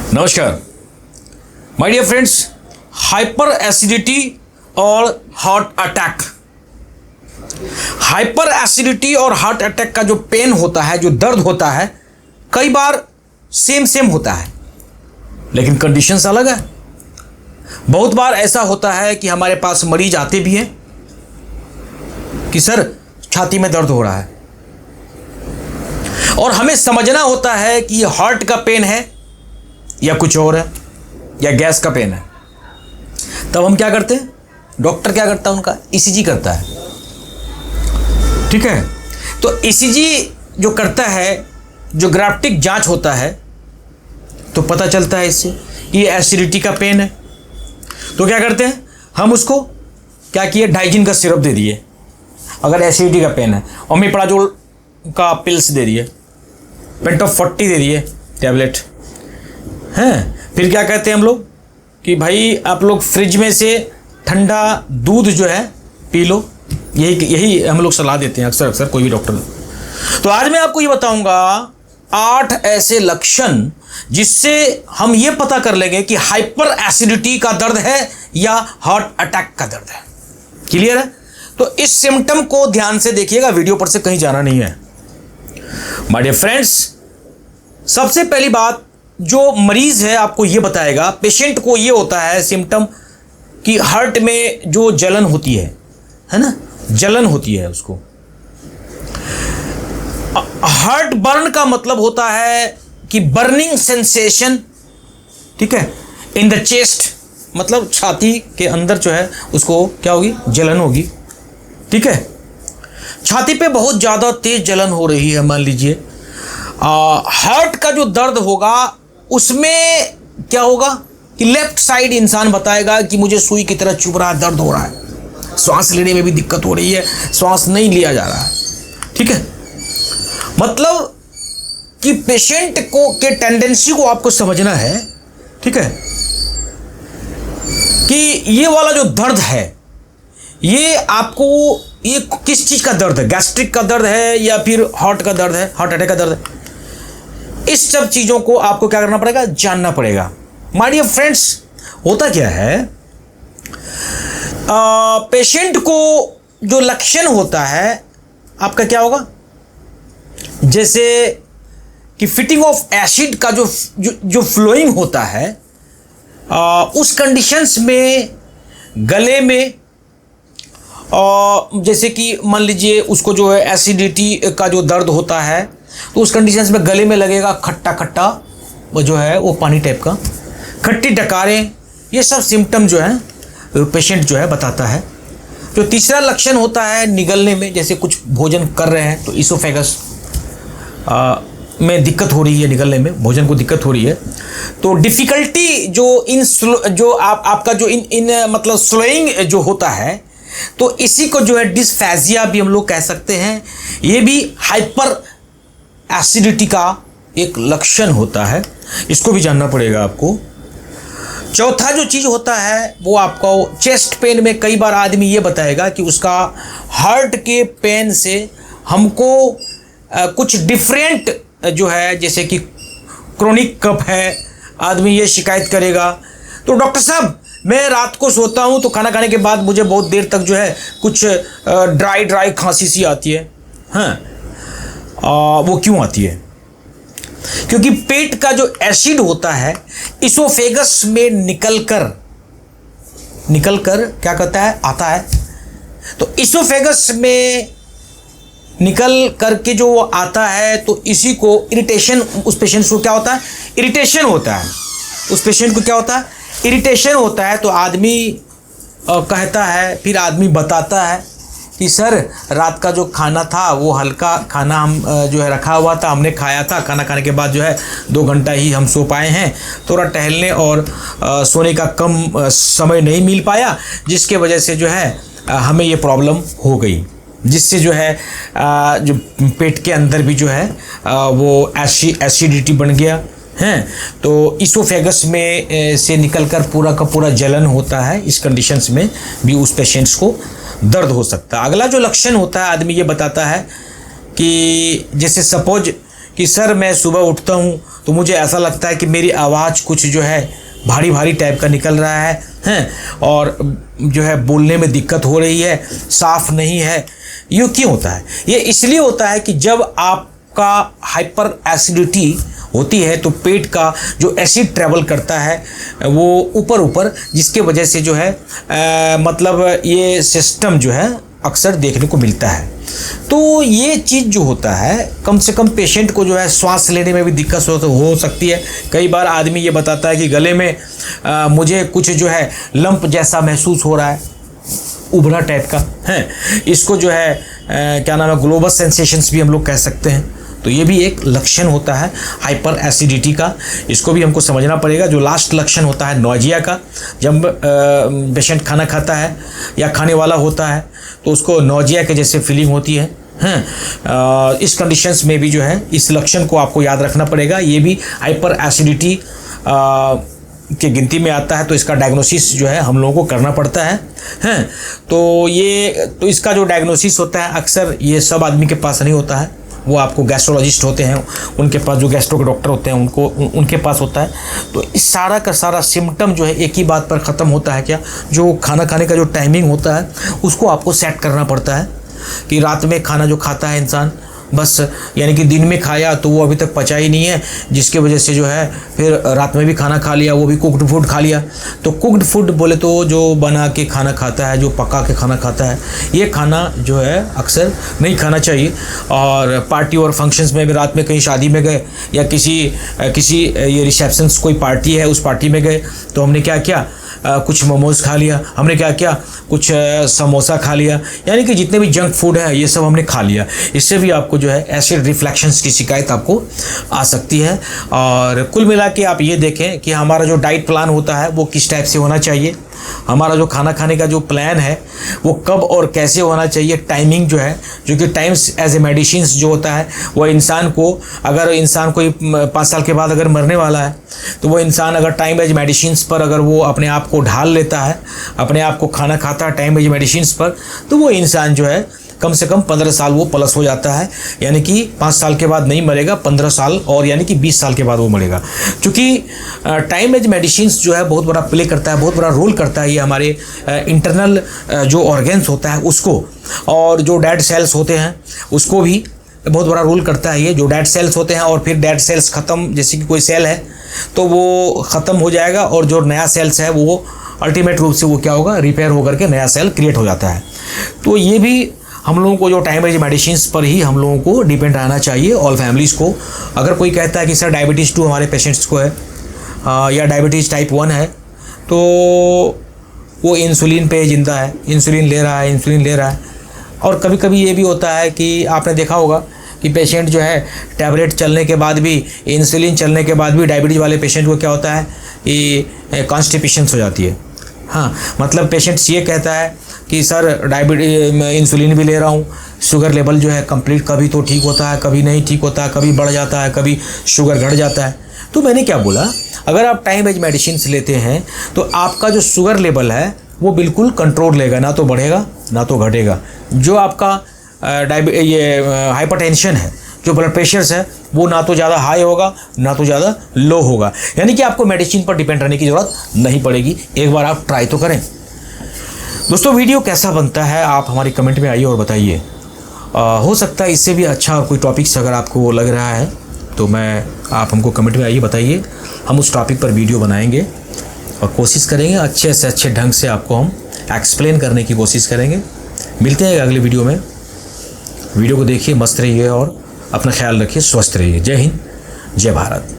नमस्कार my dear friends. Hyperacidity और heart attack. Hyperacidity और हार्ट अटैक का जो पेन होता है, जो दर्द होता है, कई बार सेम होता है, लेकिन कंडीशंस अलग है। बहुत बार ऐसा होता है कि हमारे पास मरीज आते भी हैं कि सर छाती में दर्द हो रहा है, और हमें समझना होता है कि ये हार्ट का पेन है या कुछ और है, या गैस का पेन है। तब हम क्या करते हैं, डॉक्टर क्या करता है, उनका ईसीजी करता है। ठीक है, तो ईसीजी जो करता है, जो ग्राफ्टिक जांच होता है, तो पता चलता है इससे कि ये एसिडिटी का पेन है। तो क्या करते हैं, हम उसको क्या किए, डाइजिन का सिरप दे दिए अगर एसिडिटी का पेन है, ओमेप्राजोल का पिल्स दे दिए, पेंटॉप 40 दे दिए टैबलेट हैं। फिर क्या कहते हैं हम लोग कि भाई आप लोग फ्रिज में से ठंडा दूध जो है पी लो। यही हम लोग सलाह देते हैं अक्सर कोई भी डॉक्टर। तो आज मैं आपको ये बताऊंगा 8 ऐसे लक्षण जिससे हम ये पता कर लेंगे कि हाइपर एसिडिटी का दर्द है या हार्ट अटैक का दर्द है। क्लियर है? तो इस सिम्टम को ध्यान से देखिएगा, वीडियो पर से कहीं जाना नहीं है। माय डियर फ्रेंड्स, सबसे पहली बात, जो मरीज है आपको ये बताएगा, पेशेंट को ये होता है सिम्टम कि हार्ट में जो जलन होती है ना, जलन होती है उसको। हार्ट बर्न का मतलब होता है कि बर्निंग सेंसेशन, ठीक है, इन द चेस्ट, मतलब छाती के अंदर जो है उसको क्या होगी, जलन होगी। ठीक है, छाती पे बहुत ज़्यादा तेज जलन हो रही है, मान लीजिए। हार्ट का जो दर्द होगा उसमें क्या होगा कि लेफ्ट साइड इंसान बताएगा कि मुझे सुई की तरह चुभ रहा है, दर्द हो रहा है, श्वास लेने में भी दिक्कत हो रही है, श्वास नहीं लिया जा रहा है। ठीक है, मतलब कि पेशेंट को के टेंडेंसी को आपको समझना है। ठीक है, कि ये वाला जो दर्द है, ये आपको ये किस चीज का दर्द है, गैस्ट्रिक का दर्द है या फिर हार्ट का दर्द है, हार्ट अटैक का दर्द है। इस सब चीजों को आपको क्या करना पड़ेगा, जानना पड़ेगा। माय डियर फ्रेंड्स, होता क्या है, पेशेंट को जो लक्षण होता है आपका क्या होगा, जैसे कि फिटिंग ऑफ एसिड का जो फ्लोइंग होता है, उस कंडीशंस में गले में, जैसे कि मान लीजिए उसको जो है एसिडिटी का जो दर्द होता है, तो उस कंडीशंस में गले में लगेगा खट्टा खट्टा, वो जो है वो पानी टाइप का, खट्टी डकारें, ये सब सिम्टम जो है पेशेंट जो है बताता है। जो तीसरा लक्षण होता है निगलने में, जैसे कुछ भोजन कर रहे हैं तो इसोफेगस में दिक्कत हो रही है, निगलने में भोजन को दिक्कत हो रही है, तो डिफ़िकल्टी जो आपका जो इन मतलब स्लोइंग जो होता है, तो इसी को जो है डिस्फेजिया भी हम लोग कह सकते हैं। ये भी हाइपर एसिडिटी का एक लक्षण होता है, इसको भी जानना पड़ेगा आपको। चौथा जो चीज़ होता है वो आपको चेस्ट पेन में कई बार आदमी ये बताएगा कि उसका हार्ट के पेन से हमको कुछ डिफरेंट जो है, जैसे कि क्रोनिक कफ है, आदमी ये शिकायत करेगा। तो डॉक्टर साहब, मैं रात को सोता हूँ तो खाना खाने के बाद मुझे बहुत देर तक जो है कुछ ड्राई खांसी सी आती है। हाँ, वो क्यों आती है? क्योंकि पेट का जो एसिड होता है इसोफेगस में निकलकर क्या कहता है, आता है। तो इसोफेगस में निकल करके जो वो आता है, तो इसी को इरिटेशन, उस पेशेंट को क्या होता है, इरिटेशन होता है। उस पेशेंट को क्या होता है, इरिटेशन होता है। तो आदमी कहता है, फिर आदमी बताता है कि सर रात का जो खाना था वो हल्का खाना हम जो है रखा हुआ था, हमने खाया था, खाना खाने के बाद जो है 2 घंटा ही हम सो पाए हैं, थोड़ा टहलने और सोने का कम समय नहीं मिल पाया, जिसके वजह से जो है हमें ये प्रॉब्लम हो गई, जिससे जो है जो पेट के अंदर भी जो है वो एसिडिटी बन गया है। तो इसोफेगस में से निकलकर पूरा का पूरा जलन होता है। इस कंडीशंस में भी उस पेशेंट्स को दर्द हो सकता है। अगला जो लक्षण होता है, आदमी ये बताता है कि जैसे सपोज कि सर मैं सुबह उठता हूँ तो मुझे ऐसा लगता है कि मेरी आवाज़ कुछ जो है भारी भारी टाइप का निकल रहा है हैं, और जो है बोलने में दिक्कत हो रही है, साफ नहीं है। ये क्यों होता है? ये इसलिए होता है कि जब आपका हाइपर एसिडिटी होती है तो पेट का जो एसिड ट्रेवल करता है वो ऊपर ऊपर, जिसके वजह से जो है मतलब ये सिस्टम जो है अक्सर देखने को मिलता है। तो ये चीज़ जो होता है, कम से कम पेशेंट को जो है श्वास लेने में भी दिक्कत हो सकती है। कई बार आदमी ये बताता है कि गले में मुझे कुछ जो है लंप जैसा महसूस हो रहा है, उभरा टाइप का है। इसको जो है क्या नाम है, ग्लोबस सेंसेशंस भी हम लोग कह सकते हैं। तो ये भी एक लक्षण होता है हाइपर एसिडिटी का, इसको भी हमको समझना पड़ेगा। जो लास्ट लक्षण होता है नौजिया का, जब पेशेंट खाना खाता है या खाने वाला होता है तो उसको नौजिया के जैसे फीलिंग होती है हैं। इस कंडीशंस में भी जो है इस लक्षण को आपको याद रखना पड़ेगा। ये भी हाइपर एसिडिटी के गिनती में आता है, तो इसका डायग्नोसिस जो है हम लोगों को करना पड़ता है हैं। तो इसका जो डायग्नोसिस होता है अक्सर ये सब आदमी के पास नहीं होता है, वो आपको गैस्ट्रोलॉजिस्ट होते हैं उनके पास, जो गैस्ट्रो के डॉक्टर होते हैं उनके पास होता है। तो इस सारा का सारा सिम्टम जो है एक ही बात पर ख़त्म होता है, क्या, जो खाना खाने का जो टाइमिंग होता है उसको आपको सेट करना पड़ता है। कि रात में खाना जो खाता है इंसान, बस यानी कि दिन में खाया तो वो अभी तक पचा ही नहीं है, जिसके वजह से जो है फिर रात में भी खाना खा लिया, वो भी कुक्ड फूड खा लिया। तो कुक्ड फूड बोले तो जो बना के खाना खाता है, जो पका के खाना खाता है, ये खाना जो है अक्सर नहीं खाना चाहिए। और पार्टी और फंक्शंस में भी, रात में कहीं शादी में गए या किसी ये रिसेप्शंस कोई पार्टी है, उस पार्टी में गए तो हमने क्या किया, कुछ मोमोज़ खा लिया, हमने क्या किया, कुछ समोसा खा लिया, यानी कि जितने भी जंक फूड है ये सब हमने खा लिया। इससे भी आपको जो है एसिड रिफ्लेक्शंस की शिकायत आपको आ सकती है। और कुल मिला के आप ये देखें कि हमारा जो डाइट प्लान होता है वो किस टाइप से होना चाहिए, हमारा जो खाना खाने का जो प्लान है वो कब और कैसे होना चाहिए, टाइमिंग जो है, जो कि टाइम्स एज ए मेडिसिन जो होता है वो इंसान को, अगर इंसान कोई 5 साल के बाद अगर मरने वाला है तो वो इंसान अगर टाइम एज मेडिसिन पर अगर वो अपने आप को ढाल लेता है, अपने आप को खाना खाता है टाइम एज मेडिसिन पर, तो वो इंसान जो है कम से कम 15 साल वो प्लस हो जाता है। यानी कि 5 साल के बाद नहीं मरेगा, 15 साल और यानी कि 20 साल के बाद वो मरेगा। क्योंकि टाइम एज मेडिसिन्स जो है बहुत बड़ा प्ले करता है, बहुत बड़ा रोल करता है ये हमारे इंटरनल जो ऑर्गेन्स होता है उसको, और जो डेड सेल्स होते हैं उसको भी बहुत बड़ा रोल करता है ये। जो डेड सेल्स होते हैं और फिर डेड सेल्स ख़त्म, जैसे कि कोई सेल है तो वो ख़त्म हो जाएगा, और जो नया सेल्स है वो अल्टीमेट रूप से वो क्या होगा, रिपेयर होकर के नया सेल क्रिएट हो जाता है। तो ये भी हम लोगों को जो टाइम एज मेडिसिन्स पर ही हम लोगों को डिपेंड रहना चाहिए, ऑल फैमिलीज़ को। अगर कोई कहता है कि सर डायबिटीज़ 2 हमारे पेशेंट्स को है या डायबिटीज़ टाइप 1 है, तो वो इंसुलिन पे ज़िंदा है, इंसुलिन ले रहा है। और कभी कभी ये भी होता है कि आपने देखा होगा कि पेशेंट जो है टैबलेट चलने के बाद भी, इंसुलिन चलने के बाद भी, डायबिटीज़ वाले पेशेंट को क्या होता है कि कॉन्स्टिपेशंस हो जाती है। हाँ, मतलब पेशेंट्स ये कहता है कि सर इंसुलिन भी ले रहा हूँ, शुगर लेवल जो है कंप्लीट, कभी तो ठीक होता है, कभी नहीं ठीक होता है, कभी बढ़ जाता है, कभी शुगर घट जाता है। तो मैंने क्या बोला, अगर आप टाइम एज मेडिसिन लेते हैं तो आपका जो शुगर लेवल है वो बिल्कुल कंट्रोल लेगा, ना तो बढ़ेगा ना तो घटेगा। जो आपका हाइपरटेंशन है, जो ब्लड प्रेशर्स है, वो ना तो ज़्यादा हाई होगा ना तो ज़्यादा लो होगा। यानी कि आपको मेडिसिन पर डिपेंड रहने की ज़रूरत नहीं पड़ेगी। एक बार आप ट्राई तो करें। दोस्तों, वीडियो कैसा बनता है आप हमारी कमेंट में आइए और बताइए। हो सकता है इससे भी अच्छा कोई टॉपिक्स अगर आपको वो लग रहा है तो आप हमको कमेंट में आइए, बताइए। हम उस टॉपिक पर वीडियो बनाएंगे और कोशिश करेंगे अच्छे से अच्छे ढंग से आपको हम एक्सप्लेन करने की कोशिश करेंगे। मिलते हैं अगले वीडियो में। वीडियो को देखिए, मस्त रहिए और अपना ख्याल रखिए, स्वस्थ रहिए। जय हिंद, जय भारत।